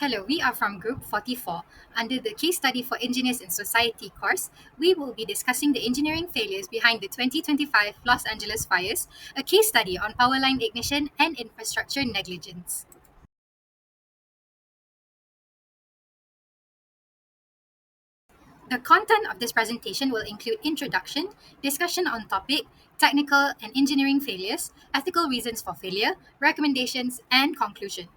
Hello, we are from Group 44. Under the Case Study for Engineers in Society course, we will be discussing the engineering failures behind the 2025 Los Angeles fires, a case study on power line ignition and infrastructure negligence. The content of this presentation will include introduction, discussion on topic, technical and engineering failures, ethical reasons for failure, recommendations, and conclusion.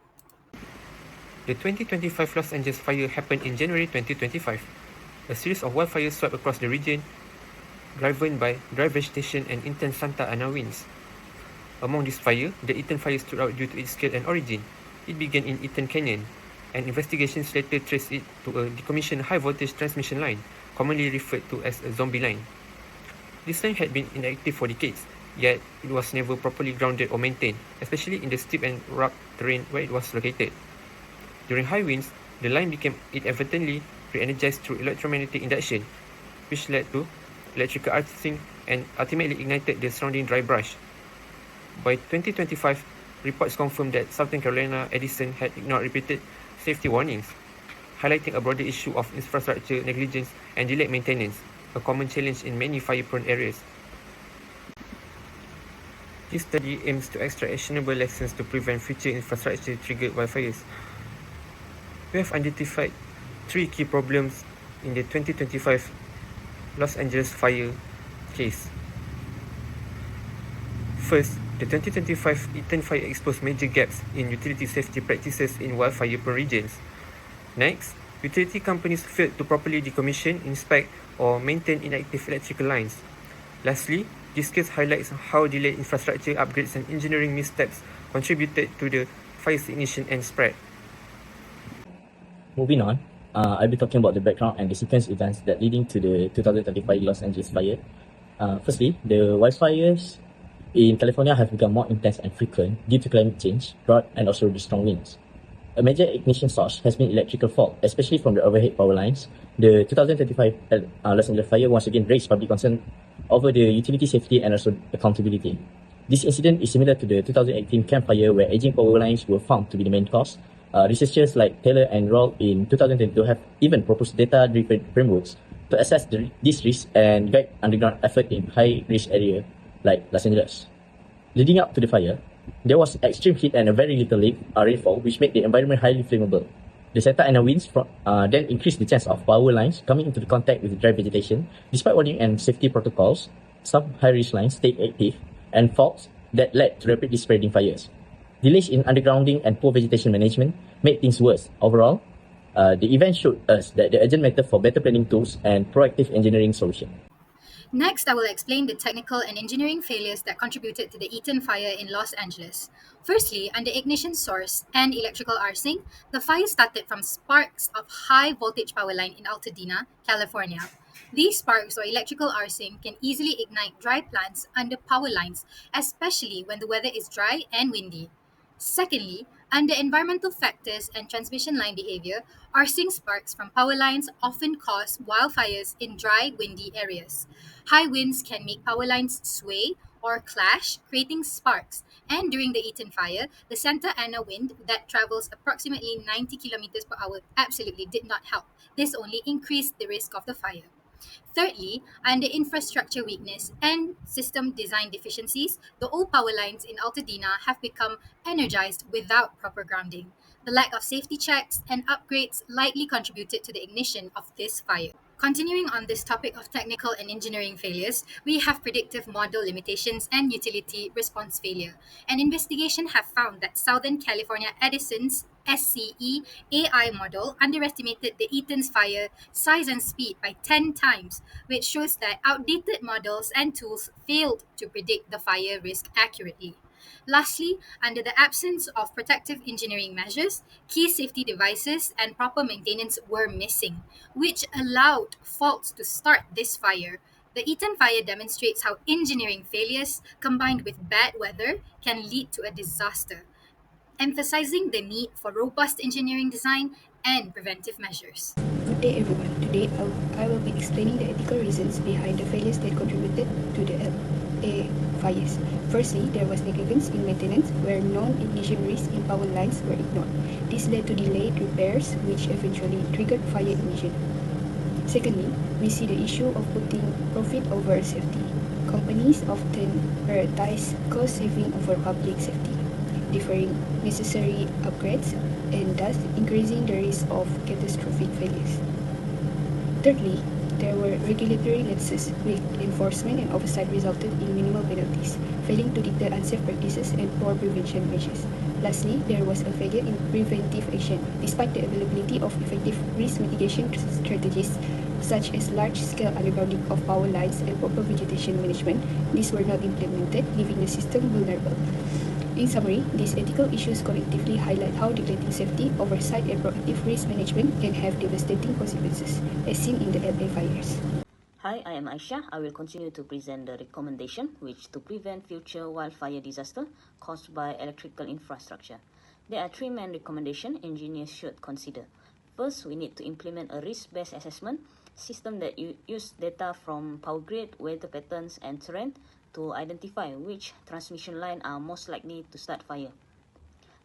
The 2025 Los Angeles fire happened in January 2025. A series of wildfires swept across the region, driven by dry vegetation and intense Santa Ana winds. Among these fires, the Eaton fire stood out due to its scale and origin. It began in Eaton Canyon, and investigations later traced it to a decommissioned high-voltage transmission line, commonly referred to as a zombie line. This line had been inactive for decades, yet it was never properly grounded or maintained, especially in the steep and rugged terrain where it was located. During high winds, the line became inadvertently re-energized through electromagnetic induction, which led to electrical arcing and ultimately ignited the surrounding dry brush. By 2025, reports confirmed that Southern Carolina Edison had ignored repeated safety warnings, highlighting a broader issue of infrastructure negligence and delayed maintenance, a common challenge in many fire-prone areas. This study aims to extract actionable lessons to prevent future infrastructure-triggered wildfires. We have identified three key problems in the 2025 Los Angeles fire case. First, the 2025 Eaton fire exposed major gaps in utility safety practices in wildfire-prone regions. Next, utility companies failed to properly decommission, inspect, or maintain inactive electrical lines. Lastly, this case highlights how delayed infrastructure upgrades and engineering missteps contributed to the fire's ignition and spread. Moving on, I'll be talking about the background and the sequence events that leading to the 2025 Los Angeles fire. Firstly, the wildfires in California have become more intense and frequent due to climate change, drought, and also the strong winds. A major ignition source has been electrical fault, especially from the overhead power lines. The 2025 Los Angeles fire once again raised public concern over the utility safety and also accountability. This incident is similar to the 2018 Camp Fire, where aging power lines were found to be the main cause. Researchers like Taylor and Roll in 2022 have even proposed data-driven frameworks to assess this risk and guide underground effort in high-risk areas like Los Angeles. Leading up to the fire, there was extreme heat and a very little rainfall, which made the environment highly flammable. The Santa Ana winds then increased the chance of power lines coming into the contact with dry vegetation. Despite warning and safety protocols, some high-risk lines stayed active, and faults that led to rapidly spreading fires. Delays in undergrounding and poor vegetation management made things worse. Overall, the event showed us that the urgent matter for better planning tools and proactive engineering solutions. Next, I will explain the technical and engineering failures that contributed to the Eaton fire in Los Angeles. Firstly, under ignition source and electrical arcing, the fire started from sparks of high voltage power line in Altadena, California. These sparks or electrical arcing can easily ignite dry plants under power lines, especially when the weather is dry and windy. Secondly, under environmental factors and transmission line behavior, arcing sparks from power lines often cause wildfires in dry, windy areas. High winds can make power lines sway or clash, creating sparks. And during the Eaton fire, the Santa Ana wind that travels approximately 90 kilometers per hour absolutely did not help. This only increased the risk of the fire. Thirdly, under infrastructure weakness and system design deficiencies, the old power lines in Altadena have become energized without proper grounding. The lack of safety checks and upgrades likely contributed to the ignition of this fire. Continuing on this topic of technical and engineering failures, we have predictive model limitations and utility response failure. An investigation have found that Southern California Edison's SCE AI model underestimated the Eaton's fire size and speed by 10 times, which shows that outdated models and tools failed to predict the fire risk accurately. Lastly, under the absence of protective engineering measures, key safety devices and proper maintenance were missing, which allowed faults to start this fire. The Eaton fire demonstrates how engineering failures combined with bad weather can lead to a disaster. emphasizing the need for robust engineering design and preventive measures. Good day everyone. Today I will be explaining the ethical reasons behind the failures that contributed to the LA fires. Firstly, there was negligence in maintenance where known ignition risks in power lines were ignored. This led to delayed repairs which eventually triggered fire ignition. Secondly, we see the issue of putting profit over safety. Companies often prioritize cost saving over public safety, deferring necessary upgrades and thus increasing the risk of catastrophic failures. Thirdly, there were regulatory lapses with enforcement and oversight resulted in minimal penalties, failing to deter unsafe practices and poor prevention measures. Lastly, there was a failure in preventive action. Despite the availability of effective risk mitigation strategies such as large-scale undergrounding of power lines and proper vegetation management, these were not implemented, leaving the system vulnerable. In summary, these ethical issues collectively highlight how neglecting safety, oversight, and proactive risk management can have devastating consequences, as seen in the LA fires. Hi, I am Aisha. I will continue to present the recommendation which to prevent future wildfire disaster caused by electrical infrastructure. There are three main recommendations engineers should consider. First, we need to implement a risk-based assessment system that use data from power grid, weather patterns, and terrain to identify which transmission line are most likely to start fire.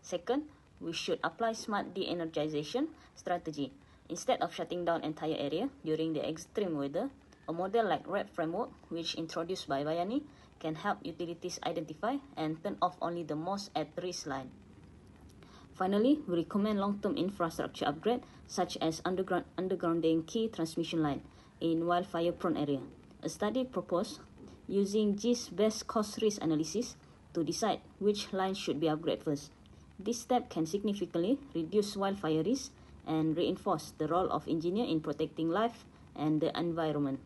Second, we should apply smart de-energization strategy. Instead of shutting down entire area during the extreme weather, a model like REP framework, which introduced by Bayani, can help utilities identify and turn off only the most at-risk line. Finally, we recommend long-term infrastructure upgrade such as undergrounding key transmission line in wildfire-prone area. A study proposed using GIS best cost risk analysis to decide which line should be upgraded first. This step can significantly reduce wildfire risk and reinforce the role of engineer in protecting life and the environment.